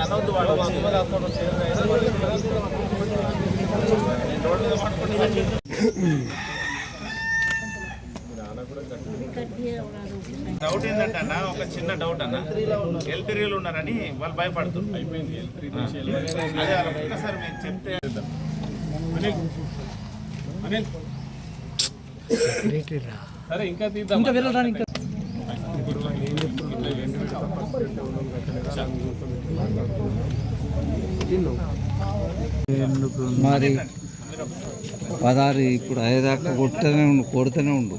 అనవద్దు వాడు డౌట్ ఏంటంటే అన్న, ఒక చిన్న డౌట్ అన్న, L3 ఉన్నారని వాళ్ళు భయపడుతుంది. అయిపోయింది సార్, మీరు చెప్తే సరే ఇంకా తీద్దాం. మరి 16 ఇప్పుడు అయ్యేదాకా కొడుతూనే ఉండు.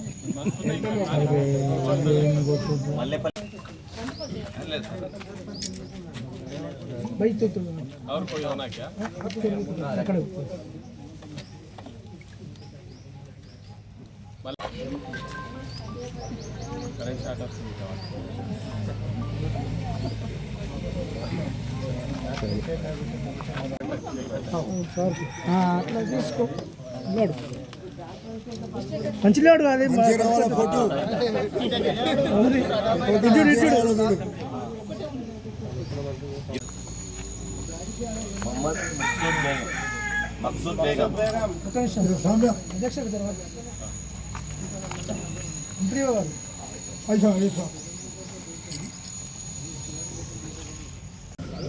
और कोई होना क्या? करंट शॉट ऑफ తీసుకో మంచిలేడు అదే ఫోటో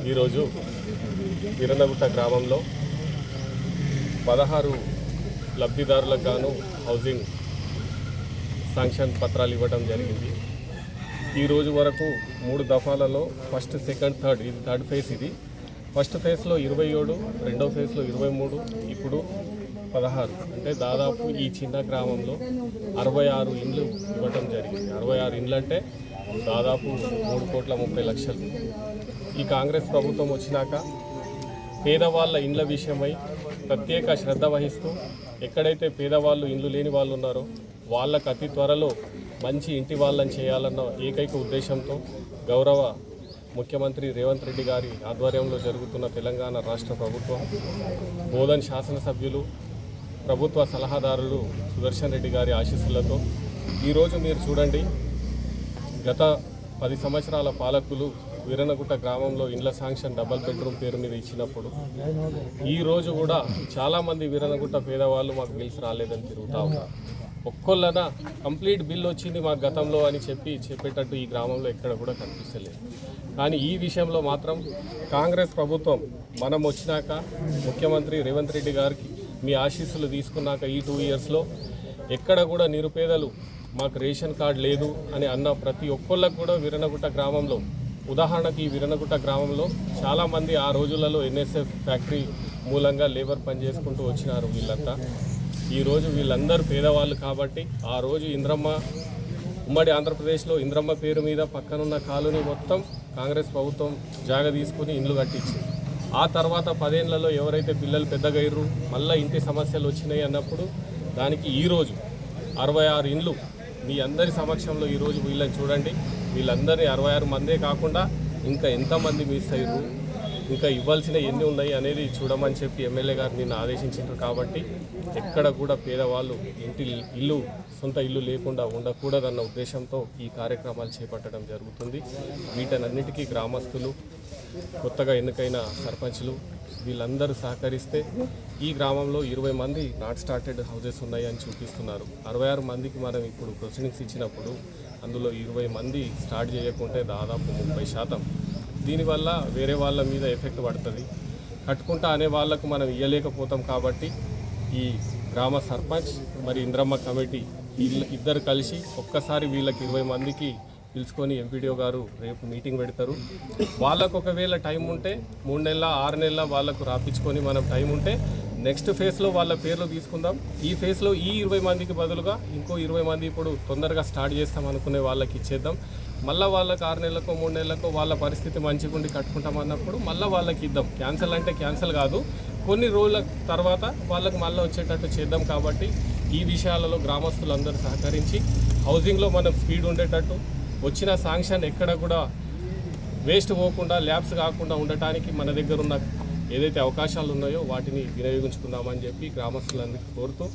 ఈరోజు వీరన్నగుట్ట గ్రామంలో 16 లబ్ధిదారులకు గాను హౌసింగ్ శాంక్షన్ పత్రాలు ఇవ్వడం జరిగింది. ఈరోజు వరకు 3 దఫాలలో ఫస్ట్, సెకండ్, థర్డ్, ఇది థర్డ్ ఫేజ్. ఇది ఫస్ట్ ఫేజ్లో 27, రెండో ఫేజ్లో 23, ఇప్పుడు 16. అంటే దాదాపు ఈ చిన్న గ్రామంలో 66 ఇండ్లు ఇవ్వటం జరిగింది. 66 ఇండ్లు అంటే దాదాపు 3,30,00,000. ఈ కాంగ్రెస్ ప్రభుత్వం వచ్చినాక పేదవాళ్ళ ఇండ్ల విషయమై ప్రత్యేక శ్రద్ధ వహిస్తూ ఎక్కడైతే పేదవాళ్ళు ఇండ్లు లేని వాళ్ళు ఉన్నారో వాళ్ళకు అతి త్వరలో మంచి ఇంటి వాళ్ళని చేయాలన్న ఏకైక ఉద్దేశంతో గౌరవ ముఖ్యమంత్రి రేవంత్ రెడ్డి గారి ఆధ్వర్యంలో జరుగుతున్న తెలంగాణ రాష్ట్ర ప్రభుత్వం, బోధన్ శాసనసభ్యులు, ప్రభుత్వ సలహాదారులు సుదర్శన్ రెడ్డి గారి ఆశీస్సులతో ఈరోజు మీరు చూడండి, గత 10 సంవత్సరాల పాలకులు వీరన్నగుట్ట గ్రామంలో ఇండ్ల శాంక్షన్ డబల్ బెడ్రూమ్ పేరు మీద ఇచ్చినప్పుడు ఈరోజు కూడా చాలామంది వీరన్నగుట్ట పేదవాళ్ళు మాకు బిల్స్ రాలేదని తిరుగుతూ ఉన్నారు. ఒక్కొల్లన కంప్లీట్ బిల్ వచ్చింది మాకు గతంలో అని చెప్పేటట్టు ఈ గ్రామంలో ఎక్కడ కూడా కనిపిస్తలేదు. కానీ ఈ విషయంలో మాత్రం కాంగ్రెస్ ప్రభుత్వం మనం వచ్చినాక ముఖ్యమంత్రి రేవంత్ రెడ్డి గారికి మీ ఆశీస్సులు తీసుకున్నాక ఈ 2 ఇయర్స్లో ఎక్కడ కూడా నిరుపేదలు మాకు రేషన్ కార్డు లేదు అని అన్న ప్రతి ఒక్కళ్ళకు కూడా వీరన్నగుట్ట గ్రామంలో, ఉదాహరణకి ఈ వీరన్నగుట్ట గ్రామంలో చాలామంది ఆ రోజులలో NSF ఫ్యాక్టరీ మూలంగా లేబర్ పని చేసుకుంటూ వచ్చినారు. వీళ్ళంతా ఈరోజు వీళ్ళందరూ పేదవాళ్ళు కాబట్టి ఆ రోజు ఇంద్రమ్మ, ఉమ్మడి ఆంధ్రప్రదేశ్లో ఇంద్రమ్మ పేరు మీద పక్కనున్న కాలనీ మొత్తం కాంగ్రెస్ ప్రభుత్వం జాగా తీసుకుని ఇండ్లు కట్టించింది. ఆ తర్వాత 10 ఏళ్లలో ఎవరైతే పిల్లలు పెద్దగా అయ్యారు, మళ్ళీ ఇంటి సమస్యలు వచ్చినాయి అన్నప్పుడు దానికి ఈరోజు 66 ఇండ్లు మీ అందరి సమక్షంలో ఈరోజు వీళ్ళని చూడండి. వీళ్ళందరినీ 66 మందే కాకుండా ఇంకా ఎంతమంది మిస్ అయ్యారు, ఇంకా ఇవ్వాల్సిన ఎన్ని ఉన్నాయి అనేది చూడమని చెప్పి ఎమ్మెల్యే గారు నిన్ను ఆదేశించారు. కాబట్టి ఎక్కడ కూడా పేదవాళ్ళు సొంత ఇల్లు లేకుండా ఉండకూడదన్న ఉద్దేశంతో ఈ కార్యక్రమాలు చేపట్టడం జరుగుతుంది. వీటన్నిటికీ గ్రామస్తులు, కొత్తగా ఎన్నికైన సర్పంచ్లు వీళ్ళందరూ సహకరిస్తే ఈ గ్రామంలో 20 మంది నాట్ స్టార్టెడ్ హౌజెస్ ఉన్నాయని చూపిస్తున్నారు. 66 మందికి మనం ఇప్పుడు ప్రొసీడింగ్స్ ఇచ్చినప్పుడు అందులో 20 మంది స్టార్ట్ చేయకుంటే దాదాపు 30%. దీనివల్ల వేరే వాళ్ళ మీద ఎఫెక్ట్ పడుతుంది. కట్టుకుంటా అనే వాళ్లకు మనం ఇవ్వలేకపోతాం. కాబట్టి ఈ గ్రామ సర్పంచ్ మరి ఇంద్రమ్మ కమిటీ ఇద్దరు కలిసి ఒక్కసారి వీళ్ళకి 20 మందికి పిలుచుకొని ఎంపీడీఓ గారు రేపు మీటింగ్ పెడతారు. వాళ్ళకు ఒకవేళ టైం ఉంటే 3 నెలల 6 నెలల వాళ్ళకు రాపించుకొని మనం టైం ఉంటే నెక్స్ట్ ఫేజ్లో వాళ్ళ పేర్లు తీసుకుందాం. ఈ ఫేజ్లో ఈ 20 మందికి బదులుగా ఇంకో 20 మంది ఇప్పుడు తొందరగా స్టార్ట్ చేస్తాం అనుకునే వాళ్ళకి ఇచ్చేద్దాం. మళ్ళీ వాళ్ళకి 6 నెలలకో 3 నెలలకో వాళ్ళ పరిస్థితి మంచిగా ఉండి కట్టుకుంటాం అన్నప్పుడు మళ్ళీ వాళ్ళకి ఇద్దాం. క్యాన్సిల్ అంటే క్యాన్సిల్ కాదు, కొన్ని రోజుల తర్వాత వాళ్ళకి మళ్ళీ వచ్చేటట్టు చేద్దాం. కాబట్టి ఈ విషయాలలో గ్రామస్తులందరూ సహకరించి హౌసింగ్లో మనం స్పీడ్ ఉండేటట్టు, వచ్చిన శాంక్షన్ ఎక్కడ కూడా వేస్ట్ పోకుండా, ల్యాబ్స్ కాకుండా ఉండటానికి మన దగ్గర ఉన్న ఏదైతే అవకాశాలు ఉన్నాయో వాటిని వినియోగించుకుందామని చెప్పి గ్రామస్తులందరికీ కోరుతూ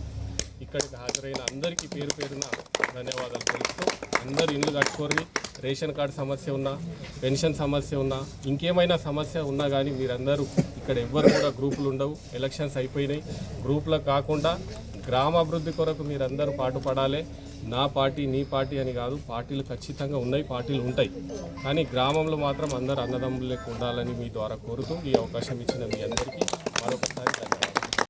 ఇక్కడికి హాజరైన అందరికీ పేరు పేరున ధన్యవాదాలు తెలుస్తూ అందరు ఇల్లు కట్టుకొని రేషన్ కార్డు సమస్య ఉన్నా, పెన్షన్ సమస్య ఉన్నా, ఇంకేమైనా సమస్య ఉన్నా కానీ మీరందరూ ఇక్కడ ఎవ్వరు కూడా గ్రూపులు ఉండవు. ఎలక్షన్స్ అయిపోయినాయి. గ్రూపులకు కాకుండా గ్రామాభివృద్ధి కొరకు మీరందరూ పాటుపడాలి. నా పార్టీ నీ పార్టీ అని కాదు, పార్టీలు ఖచ్చితంగా ఉన్నాయి, పార్టీలు ఉంటాయి. కానీ గ్రామంలో మాత్రం అందరూ అన్నదమ్ములకు ఉండాలని మీ ద్వారా కోరుతూ ఈ అవకాశం ఇచ్చిన మీ అందరికీ మరొకసారి